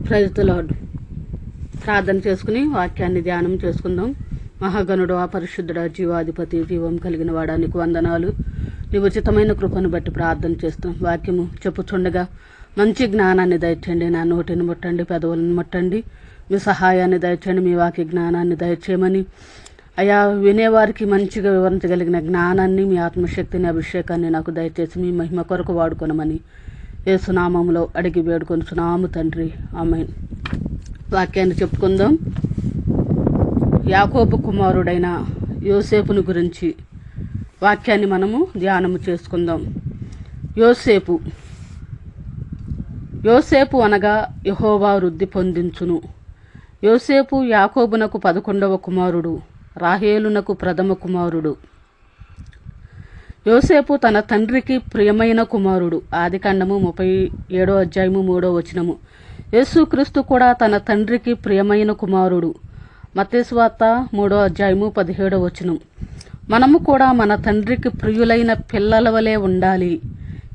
Praise the lord. ప్రార్థన చేసుకుని వాక్యాన్ని ధ్యానం చేసుకుందాం. మహాగణుడు, పరిశుద్ధుడా, జీవాధిపతి, జీవం కలిగిన వాడా, నీకు వందనాలు. నీ ఉచితమైన కృపను బట్టి ప్రార్థన చేస్తాం. వాక్యము చెప్పుచుండగా మంచి జ్ఞానాన్ని దయచేయండి. నా నోటిని ముట్టండి, పెదవులను ముట్టండి. మీ సహాయాన్ని దయచేయండి. మీ వాక్య జ్ఞానాన్ని దయచేయమని అయా, వినేవారికి మంచిగా వివరించగలిగిన జ్ఞానాన్ని, మీ ఆత్మశక్తిని, అభిషేకాన్ని నాకు దయచేసి మీ మహిమ కొరకు వాడుకొనమని యేసునామములో అడిగి వేడుకొనుచున్నాము తండ్రి, ఆమేన్. వాక్యాన్ని చెప్పుకుందాం. యాకోబు కుమారుడైన యోసేపును గురించి వాక్యాన్ని మనము ధ్యానము చేసుకుందాం. యోసేపు అనగా యెహోవా వృద్ధి పొందించును. యోసేపు యాకోబునకు 11వ కుమారుడు, రాహేలునకు ప్రథమ కుమారుడు. యోసేపు తన తండ్రికి ప్రియమైన కుమారుడు. ఆదికాండము 37వ అధ్యాయము 3వ వచనము. యేసుక్రీస్తు కూడా తన తండ్రికి ప్రియమైన కుమారుడు. మత్తయి సువార్త 3వ అధ్యాయము 17వ వచనం. మనము కూడా మన తండ్రికి ప్రియులైన పిల్లల వలె ఉండాలి.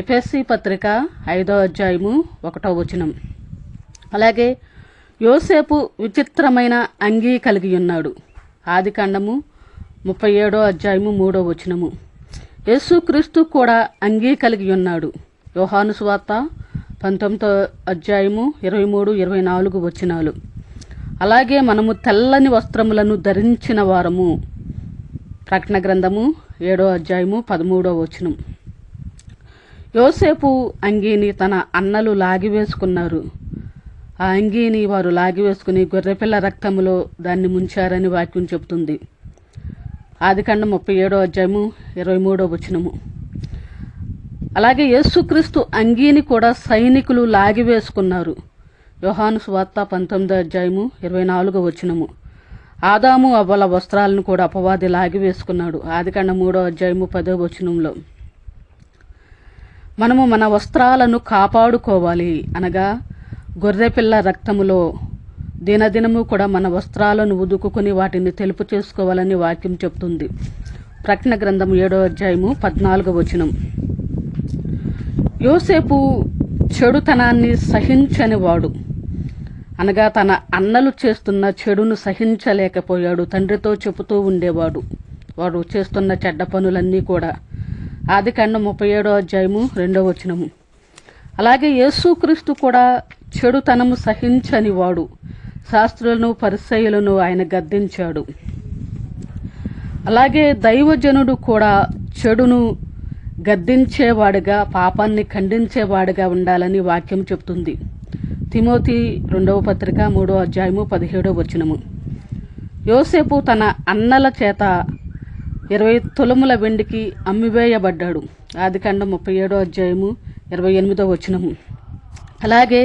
ఎఫెసీ పత్రిక 5వ అధ్యాయము 1వ వచనం. అలాగే యోసేపు విచిత్రమైన అంగీ కలిగి ఉన్నాడు. ఆదికాండము 37వ అధ్యాయము 3వ వచనము. యేసుక్రీస్తు కూడా అంగీ కలిగి ఉన్నాడు. యోహాను సువార్త 19వ అధ్యాయము 23, 24 వచనాలు. అలాగే మనము తెల్లని వస్త్రములను ధరించిన వారము. ప్రకటన గ్రంథము 7వ అధ్యాయము 13వ వచనం. యోసేపు అంగీని తన అన్నలు లాగివేసుకున్నారు. ఆ అంగీని వారు లాగివేసుకుని గొర్రెపిల్ల రక్తములో దాన్ని ముంచారని వాక్యం చెబుతుంది. ఆదికాండం 37వ అధ్యాయము 23వ వచనము. అలాగే యేసుక్రీస్తు అంగీని కూడా సైనికులు లాగివేసుకున్నారు. యోహాను సువార్త 19వ అధ్యాయము 24వ వచనము. ఆదాము అవ్వల వస్త్రాలను కూడా అపవాది లాగివేసుకున్నాడు. ఆదికాండం 3వ అధ్యాయము 10వ వచనంలో. మనము మన వస్త్రాలను కాపాడుకోవాలి అనగా గొర్రెపిల్ల రక్తములో దినదినము కూడా మన వస్త్రాలను ఉదుకుని వాటిని తెలుపు చేసుకోవాలని వాక్యం చెప్తుంది. ప్రకటన గ్రంథం 7వ అధ్యాయము 14వ వచనం. యోసేపు చెడుతనాన్ని సహించని వాడు అనగా తన అన్నలు చేస్తున్న చెడును సహించలేకపోయాడు. తండ్రితో చెబుతూ ఉండేవాడు వాడు చేస్తున్న చెడ్డ పనులన్నీ కూడా. ఆదికాండం 37వ అధ్యాయము 2వ వచనము. అలాగే యేసుక్రీస్తు కూడా చెడుతనము సహించని వాడు. శాస్త్రులను పరిసయ్యులను ఆయన గద్దించాడు. అలాగే దైవజనుడు కూడా చెడును గద్దించేవాడుగా, పాపాన్ని ఖండించేవాడుగా ఉండాలని వాక్యం చెప్తుంది. తిమోతి 2వ పత్రిక 3వ అధ్యాయము 17వ వచనము. యోసేపు తన అన్నల చేత 20 తులముల వెండికి అమ్మివేయబడ్డాడు. ఆదికాండం 37వ అధ్యాయము 28వ వచనము. అలాగే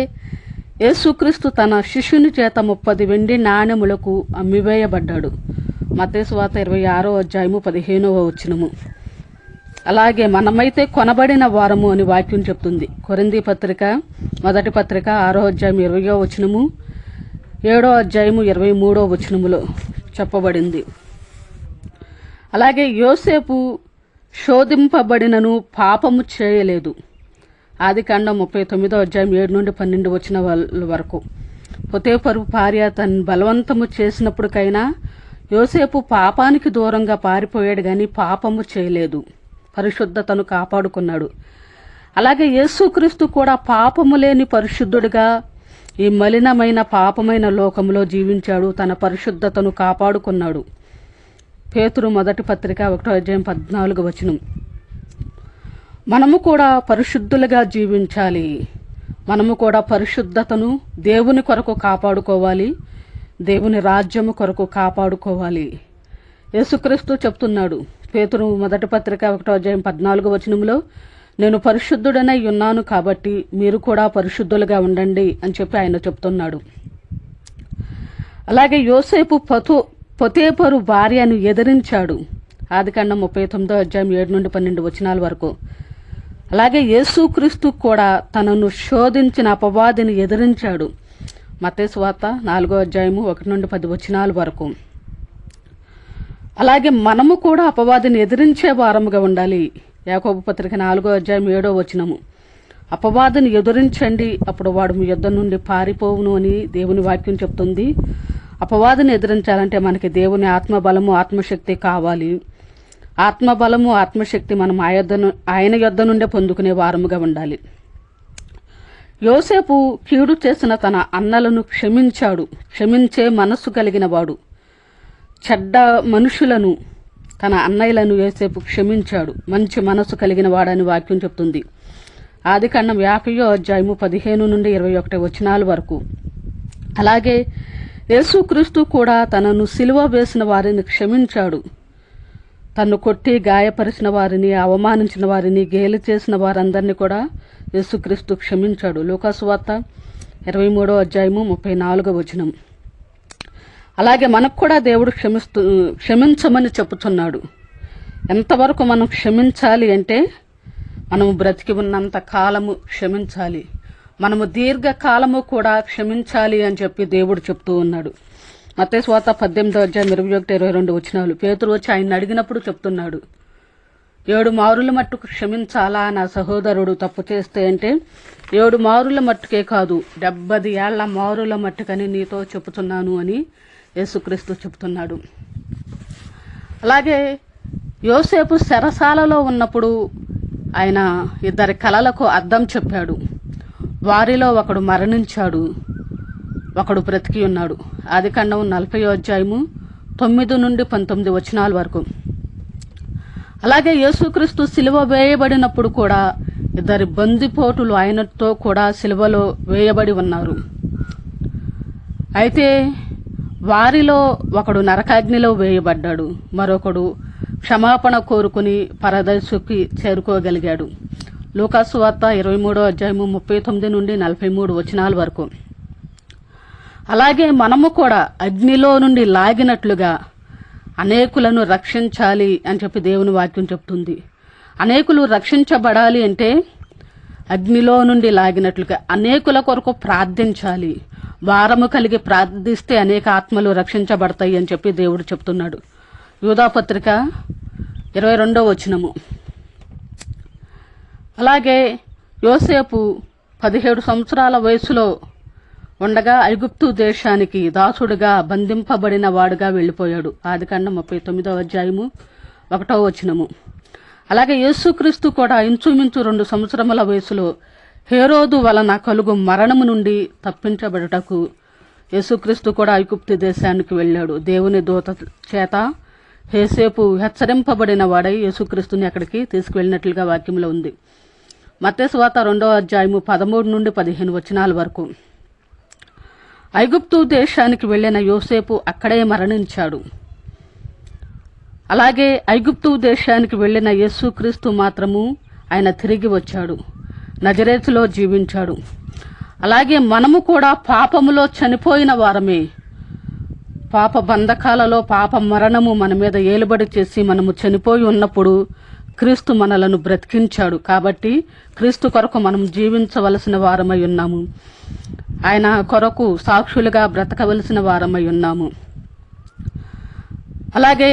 యేసుక్రీస్తు తన శిష్యుని చేత 30 వెండి నాణెములకు అమ్మివేయబడ్డాడు. మత్తయి సువార్త 26వ అధ్యాయము 15వ వచనము. అలాగే మనమైతే కొనబడిన వారము అని వాక్యం చెప్తుంది. కొరింథీ పత్రిక 1వ పత్రిక 6వ అధ్యాయం 20వ వచనము, 7వ అధ్యాయము 23వ వచనములో చెప్పబడింది. అలాగే యోసేపు శోధింపబడినను పాపము చేయలేదు. ఆదికాండం 39వ అధ్యాయం 7 నుండి 12 వచ్చిన వరకు. పొతేఫరు భార్య తను బలవంతము చేసినప్పటికైనా యోసేపు పాపానికి దూరంగా పారిపోయాడు కానీ పాపము చేయలేదు. పరిశుద్ధతను కాపాడుకున్నాడు. అలాగే యేసుక్రీస్తు కూడా పాపము లేని పరిశుద్ధుడిగా ఈ మలినమైన పాపమైన లోకంలో జీవించాడు. తన పరిశుద్ధతను కాపాడుకున్నాడు. పేతురు 1వ పత్రిక 1వ అధ్యాయం 14వ వచనం. మనము కూడా పరిశుద్ధులుగా జీవించాలి. మనము కూడా పరిశుద్ధతను దేవుని కొరకు కాపాడుకోవాలి. దేవుని రాజ్యము కొరకు కాపాడుకోవాలి. యేసుక్రీస్తు చెప్తున్నాడు పేతురు 1వ పత్రిక 1వ అధ్యాయం 14వ వచనంలో, నేను పరిశుద్ధుడనై ఉన్నాను కాబట్టి మీరు కూడా పరిశుద్ధులుగా ఉండండి అని చెప్పి ఆయన చెప్తున్నాడు. అలాగే యోసేపు పొతేఫరు భార్యను ఎదిరించాడు. ఆదికాండం 39వ అధ్యాయం 7 నుండి 12 వచనాల వరకు. అలాగే యేసుక్రీస్తు కూడా తనను శోధించిన అపవాదిని ఎదిరించాడు. మత్తయి సువార్త 4వ అధ్యాయము 1 నుండి 10 వచనాల వరకు. అలాగే మనము కూడా అపవాదిని ఎదిరించే వారముగా ఉండాలి. యాకోబు పత్రిక 4వ అధ్యాయం 7వ వచనము. అపవాదిని ఎదురించండి, అప్పుడు వాడు మీ యుద్ధం నుండి పారిపోవును అని దేవుని వాక్యం చెప్తుంది. అపవాదిని ఎదిరించాలంటే మనకి దేవుని ఆత్మబలము ఆత్మశక్తి కావాలి. ఆత్మబలము ఆత్మశక్తి మనం ఆయన యుద్ధ నుండే పొందుకునే వారముగా ఉండాలి. యోసేపు కీడు చేసిన తన అన్నలను క్షమించాడు. క్షమించే మనస్సు కలిగిన వాడు. చెడ్డ మనుషులను, తన అన్నయ్యలను యోసేపు క్షమించాడు. మంచి మనస్సు కలిగిన వాడని వాక్యం చెప్తుంది. ఆదికాండం 50వ అధ్యాయము 15 నుండి 21 వచనాల వరకు. అలాగే యేసుక్రీస్తు కూడా తనను సిలువ వేసిన వారిని క్షమించాడు. తన్ను కొట్టి గాయపరిచిన వారిని, అవమానించిన వారిని, గేలి చేసిన వారందరినీ కూడా యేసుక్రీస్తు క్షమించాడు. లూకాసు వార్త 23వ అధ్యాయము 34వ వచనం. అలాగే మనకు కూడా దేవుడు క్షమించమని చెప్పుతున్నాడు. ఎంతవరకు మనం క్షమించాలి అంటే, మనము బ్రతికి ఉన్నంత కాలము క్షమించాలి. మనము దీర్ఘకాలము కూడా క్షమించాలి అని చెప్పి దేవుడు చెప్తూ ఉన్నాడు. మత్తయి సువార్త 18వ అధ్యాయం 21-22 వచనాలు. పేతురు వచ్చి ఆయన అడిగినప్పుడు చెప్తున్నాడు, 7 మారుల మట్టుకు క్షమించాలా నా సహోదరుడు తప్పు చేస్తే అంటే, 7 మారుల మట్టుకే కాదు 70 ఏళ్ల మారుల మట్టుకని నీతో చెప్తున్నాను అని యేసుక్రీస్తు చెప్తున్నాడు. అలాగే యోసేపు చెరసాలలో ఉన్నప్పుడు ఆయన 2 కలలకు అర్థం చెప్పాడు. వారిలో ఒకడు మరణించాడు, ఒకడు బ్రతికి ఉన్నాడు. ఆదికాండం 40వ అధ్యాయము 9 నుండి 19 వచనాల వరకు. అలాగే యేసుక్రీస్తు సిలువ వేయబడినప్పుడు కూడా 2 బందిపోటులు ఆయనతో కూడా సిలువలో వేయబడి ఉన్నారు. అయితే వారిలో ఒకడు నరకాగ్నిలో వేయబడ్డాడు, మరొకడు క్షమాపణ కోరుకుని పరదైసుకి చేరుకోగలిగాడు. లూకాసు వార్త 23వ అధ్యాయము 39 నుండి 43 వచనాల వరకు. అలాగే మనము కూడా అగ్నిలో నుండి లాగినట్లుగా అనేకులను రక్షించాలి అని చెప్పి దేవుని వాక్యం చెప్తుంది. అనేకులు రక్షించబడాలి అంటే అగ్నిలో నుండి లాగినట్లుగా అనేకుల కొరకు ప్రార్థించాలి. భారము కలిగి ప్రార్థిస్తే అనేక ఆత్మలు రక్షించబడతాయి అని చెప్పి దేవుడు చెప్తున్నాడు. యూదాపత్రిక 22వ వచనము. అలాగే యోసేపు 17 సంవత్సరాల వయసులో ఉండగా ఐగుప్తు దేశానికి దాసుడుగా బంధింపబడిన వాడుగా వెళ్ళిపోయాడు. ఆదికాండం 39వ అధ్యాయము 1వ వచనము. అలాగే యేసుక్రీస్తు కూడా ఇంచుమించు 2 సంవత్సరముల వయసులో హేరోదు వలన కలుగు మరణము నుండి తప్పించబడుటకు యేసుక్రీస్తు కూడా ఐగుప్తు దేశానికి వెళ్ళాడు. దేవుని దూత చేత యోసేపు హెచ్చరింపబడిన వాడై యేసుక్రీస్తుని అక్కడికి తీసుకువెళ్ళినట్లుగా వాక్యంలో ఉంది. మత్తయి సువార్త 2వ అధ్యాయము 13 నుండి 15 వచనాల వరకు. ఐగుప్తు దేశానికి వెళ్ళిన యోసేపు అక్కడే మరణించాడు. అలాగే ఐగుప్తు దేశానికి వెళ్ళిన యేసుక్రీస్తు మాత్రము ఆయన తిరిగి వచ్చాడు, నజరేతులో జీవించాడు. అలాగే మనము కూడా పాపములో చనిపోయిన వారమే. పాప బంధకాలలో పాప మరణము మన మీద ఏలుబడి చేసి మనము చనిపోయి ఉన్నప్పుడు క్రీస్తు మనలను బ్రతికించాడు. కాబట్టి క్రీస్తు కొరకు మనం జీవించవలసిన వారమై ఉన్నాము. ఆయన కొరకు సాక్షులుగా బ్రతకవలసిన వారమై ఉన్నాము. అలాగే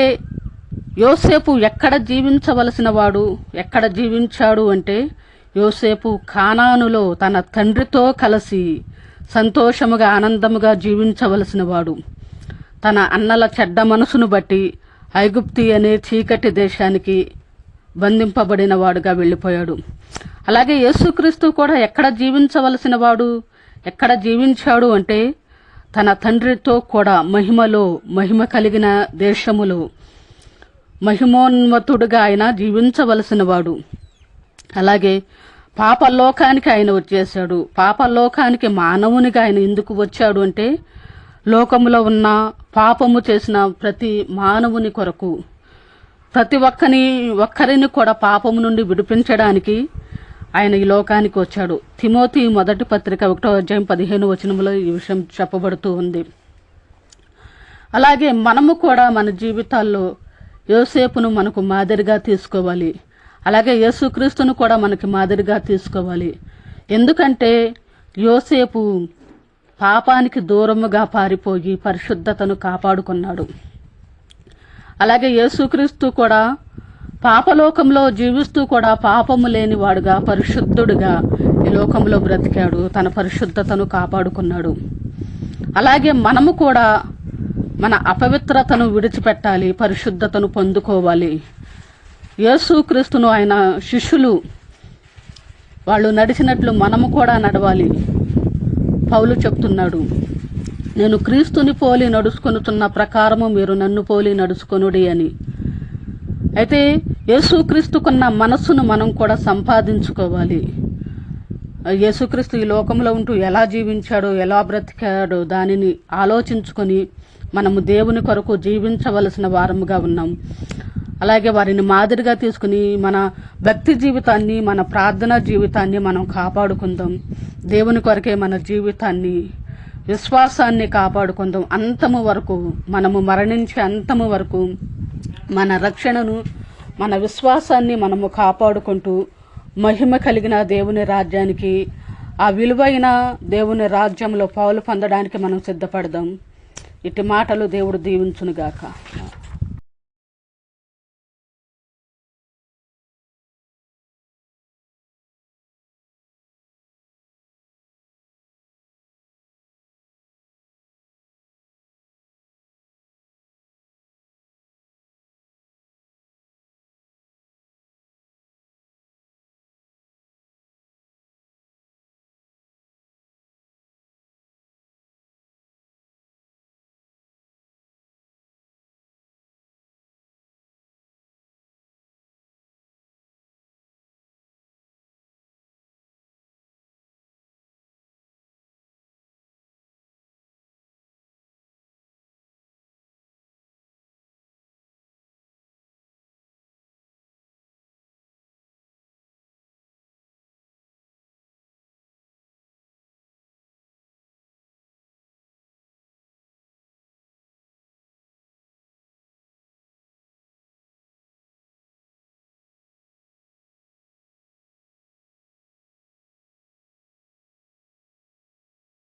యోసేపు ఎక్కడ జీవించవలసిన వాడు, ఎక్కడ జీవించాడు అంటే, యోసేపు కానానులో తన తండ్రితో కలిసి సంతోషముగా ఆనందముగా జీవించవలసిన వాడు. తన అన్నల చెడ్డ మనసును బట్టి ఐగుప్తి అనే చీకటి దేశానికి బంధింపబడిన వాడుగా వెళ్ళిపోయాడు. అలాగే యేసుక్రీస్తు కూడా ఎక్కడ జీవించవలసిన వాడు, ఎక్కడ జీవించాడు అంటే, తన తండ్రితో కూడా మహిమ కలిగిన దేశములో మహిమోన్నతుడుగా ఆయన జీవించవలసిన వాడు. అలాగే పాపలోకానికి ఆయన వచ్చేసాడు. పాపలోకానికి మానవునిగా ఆయన ఎందుకు వచ్చాడు అంటే, లోకములో ఉన్న పాపము చేసిన ప్రతి మానవుని కొరకు, ప్రతి ఒక్కరిని కూడా పాపము నుండి విడిపించడానికి ఆయన ఈ లోకానికి వచ్చాడు. తిమోతి 1వ పత్రిక 1వ అధ్యాయం 15వ వచనంలో ఈ విషయం చెప్పబడుతూ ఉంది. అలాగే మనము కూడా మన జీవితాల్లో యోసేపును మనకు మాదిరిగా తీసుకోవాలి. అలాగే యేసుక్రీస్తును కూడా మనకి మాదిరిగా తీసుకోవాలి. ఎందుకంటే యోసేపు పాపానికి దూరముగా పారిపోయి పరిశుద్ధతను కాపాడుకున్నాడు. అలాగే యేసుక్రీస్తు కూడా పాపలోకంలో జీవిస్తూ కూడా పాపము లేనివాడుగా పరిశుద్ధుడుగా ఈ లోకంలో బ్రతికాడు, తన పరిశుద్ధతను కాపాడుకున్నాడు. అలాగే మనము కూడా మన అపవిత్రతను విడిచిపెట్టాలి, పరిశుద్ధతను పొందుకోవాలి. యేసుక్రీస్తును ఆయన శిష్యులు వాళ్ళు నడిచినట్లు మనము కూడా నడవాలి. పౌలు చెప్తున్నాడు, నేను క్రీస్తుని పోలి నడుచుకొనుతున్న ప్రకారము మీరు నన్ను పోలి నడుచుకొనుడి అని. అయితే యేసుక్రీస్తుకున్న మనస్సును మనం కూడా సంపాదించుకోవాలి. యేసుక్రీస్తు ఈ లోకంలో ఉంటూ ఎలా జీవించాడో, ఎలా బ్రతికాడో దానిని ఆలోచించుకొని మనము దేవుని కొరకు జీవించవలసిన వారముగా ఉన్నాం. అలాగే వారిని మాదిరిగా తీసుకుని మన భక్తి జీవితాన్ని, మన ప్రార్థనా జీవితాన్ని మనం కాపాడుకుందాం. దేవుని కొరకే మన జీవితాన్ని, విశ్వాసాన్ని కాపాడుకుందాం. అంతము వరకు, మనము మరణించే అంతము వరకు మన రక్షణను, మన విశ్వాసాన్ని మనము కాపాడుకుంటూ మహిమ కలిగిన దేవుని రాజ్యానికి, ఆ విలువైన దేవుని రాజ్యంలో పాలు పొందడానికి మనం సిద్ధపడదాం. ఇట్టి మాటలు దేవుడు దీవించునుగాక.